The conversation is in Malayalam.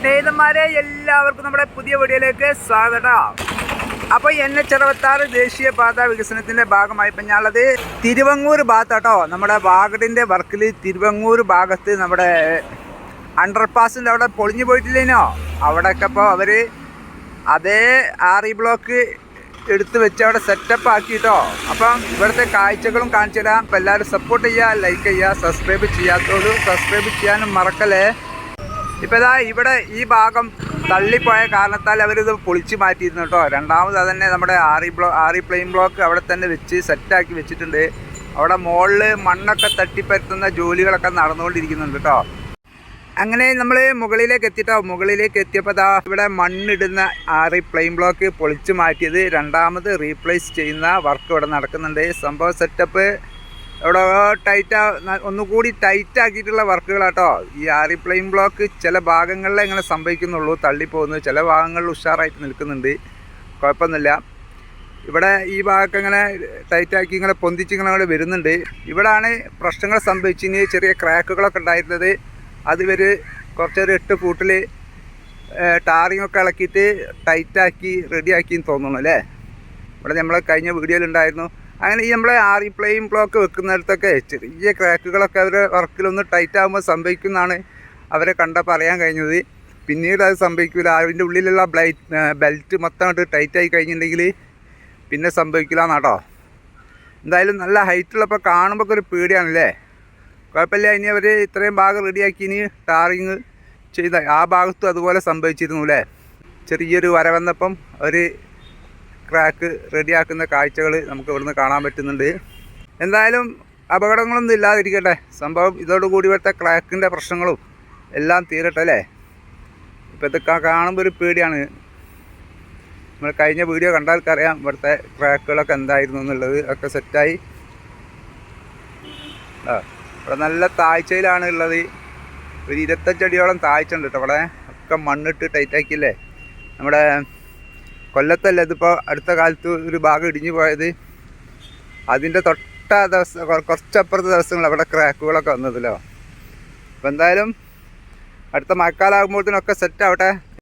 സ്നേഹിതന്മാരെ എല്ലാവർക്കും നമ്മുടെ പുതിയ വീഡിയോയിലേക്ക് സ്വാഗതം. അപ്പോൾ NH66 ദേശീയപാത വികസനത്തിൻ്റെ ഭാഗമായി ഇപ്പം ഞാനുള്ളത് തിരുവങ്ങൂർ ഭാഗത്താട്ടോ. നമ്മുടെ വാഗടിൻ്റെ വർക്കിൽ തിരുവങ്ങൂർ ഭാഗത്ത് നമ്മുടെ അണ്ടർപാസിൻ്റെ അവിടെ പൊളിഞ്ഞു പോയിട്ടില്ലേനോ, അവിടെയൊക്കെ ഇപ്പോൾ അവർ അതേ RE ബ്ലോക്ക് എടുത്ത് വെച്ച് അവിടെ സെറ്റപ്പ് ആക്കിയിട്ടോ. അപ്പം ഇവിടുത്തെ കാഴ്ചകളും കാണിച്ചു തരാം. അപ്പോൾ എല്ലാവരും സപ്പോർട്ട് ചെയ്യുക, ലൈക്ക് ചെയ്യുക, സബ്സ്ക്രൈബ് ചെയ്യാത്തവരും സബ്സ്ക്രൈബ് ചെയ്യാനും മറക്കല്ലേ. ഇപ്പോൾ ഇതാ ഇവിടെ ഈ ഭാഗം തള്ളിപ്പോയ കാരണത്താൽ അവരിത് പൊളിച്ച് മാറ്റിയിരുന്നു കേട്ടോ. രണ്ടാമത് അതന്നെ നമ്മുടെ RE പ്ലെയിൻ ബ്ലോക്ക് അവിടെ തന്നെ വെച്ച് സെറ്റാക്കി വെച്ചിട്ടുണ്ട്. അവിടെ മുകളിൽ മണ്ണൊക്കെ തട്ടിപ്പരത്തുന്ന ജോലികളൊക്കെ നടന്നുകൊണ്ടിരിക്കുന്നുണ്ട് കേട്ടോ. അങ്ങനെ നമ്മൾ മുകളിലേക്ക് എത്തിയിട്ടോ. മുകളിലേക്ക് എത്തിയപ്പോൾ ദാ ഇവിടെ മണ്ണിടുന്ന RE പ്ലെയിൻ ബ്ലോക്ക് പൊളിച്ച് മാറ്റിയത് രണ്ടാമത് റീപ്ലേസ് ചെയ്യുന്ന വർക്ക് ഇവിടെ നടക്കുന്നുണ്ട്. സംഭവം സെറ്റപ്പ് ഇവിടെ ഒന്നുകൂടി ടൈറ്റ് ആക്കിയിട്ടുള്ള വർക്കുകളാട്ടോ. ഈ RE പ്ലെയിൻ ബ്ലോക്ക് ചില ഭാഗങ്ങളിലെ ഇങ്ങനെ സംഭവിക്കുന്നുള്ളൂ, തള്ളിപ്പോകുന്നു. ചില ഭാഗങ്ങളിൽ ഉഷാറായിട്ട് നിൽക്കുന്നുണ്ട്, കുഴപ്പമൊന്നുമില്ല. ഇവിടെ ഈ ഭാഗമൊക്കെ ഇങ്ങനെ ടൈറ്റാക്കി ഇങ്ങനെ പൊന്തിച്ച് ഇങ്ങനെ വരുന്നുണ്ട്. ഇവിടെയാണ് പ്രശ്നങ്ങൾ സംഭവിച്ചിന്. ചെറിയ ക്രാക്കുകളൊക്കെ ഉണ്ടായിരുന്നത് അത് കുറച്ചൊരു 8 ഫൂട്ടിൽ ടാറിങ്ങൊക്കെ ഇളക്കിയിട്ട് ടൈറ്റാക്കി റെഡിയാക്കിയെന്ന് തോന്നുന്നു അല്ലേ. ഇവിടെ നമ്മൾ കഴിഞ്ഞ വീഡിയോയിലുണ്ടായിരുന്നു. അങ്ങനെ ഈ നമ്മളെ RE പ്ലെയിൻ ബ്ലോക്ക് വെക്കുന്നിടത്തൊക്കെ ചെറിയ ക്രാക്കുകളൊക്കെ അവരുടെ വർക്കിലൊന്ന് ടൈറ്റ് ആകുമ്പോൾ സംഭവിക്കുമെന്നാണ് അവരെ കണ്ടപ്പോൾ അറിയാൻ കഴിഞ്ഞത്. പിന്നീട് അത് സംഭവിക്കില്ല. അതിൻ്റെ ഉള്ളിലുള്ള ബെൽറ്റ് മൊത്തം അങ്ങോട്ട് ടൈറ്റായി കഴിഞ്ഞിട്ടുണ്ടെങ്കിൽ പിന്നെ സംഭവിക്കില്ല എന്നാട്ടോ. എന്തായാലും നല്ല ഹൈറ്റുള്ളപ്പോൾ കാണുമ്പോൾ ഒരു പേടിയാണല്ലേ. കുഴപ്പമില്ല. ഇനി അവർ ഇത്രയും ഭാഗം റെഡിയാക്കി ഇനി ടാറിങ് ചെയ്ത ആ ഭാഗത്തും അതുപോലെ സംഭവിച്ചിരുന്നു അല്ലേ. ചെറിയൊരു വര വന്നപ്പം അവർ ക്രാക്ക് റെഡിയാക്കുന്ന കാഴ്ചകൾ നമുക്ക് ഇവിടുന്ന് കാണാൻ പറ്റുന്നുണ്ട്. എന്തായാലും അപകടങ്ങളൊന്നും ഇല്ലാതിരിക്കട്ടെ. സംഭവം ഇതോടുകൂടി ഇവിടുത്തെ ക്രാക്കിൻ്റെ പ്രശ്നങ്ങളും എല്ലാം തീരട്ടെ അല്ലേ. ഇപ്പോൾ ഇത് കാണുമ്പോൾ ഒരു പേടിയാണ്. നമ്മൾ കഴിഞ്ഞ വീഡിയോ കണ്ടാൽക്കറിയാം ഇവിടുത്തെ ക്രാക്കുകളൊക്കെ എന്തായിരുന്നു എന്നുള്ളത്. ഒക്കെ സെറ്റായി. ഇവിടെ നല്ല താഴ്ചയിലാണ് ഉള്ളത്. ഒരു 25 അടിയോളം താഴ്ച ഉണ്ട് കേട്ടോ. ഇവിടെ ഒക്കെ മണ്ണിട്ട് ടൈറ്റാക്കിയില്ലേ. നമ്മുടെ കൊല്ലത്തല്ല ഇതിപ്പോൾ അടുത്ത കാലത്ത് ഒരു ഭാഗം ഇടിഞ്ഞു പോയത്. അതിൻ്റെ തൊട്ട ദിവസം കുറച്ചപ്പുറത്തെ ദിവസങ്ങൾ അവിടെ ക്രാക്കുകളൊക്കെ വന്നതല്ലോ. അപ്പോൾ എന്തായാലും അടുത്ത മഴക്കാലമാകുമ്പോഴത്തേനൊക്കെ സെറ്റാവട്ടെ.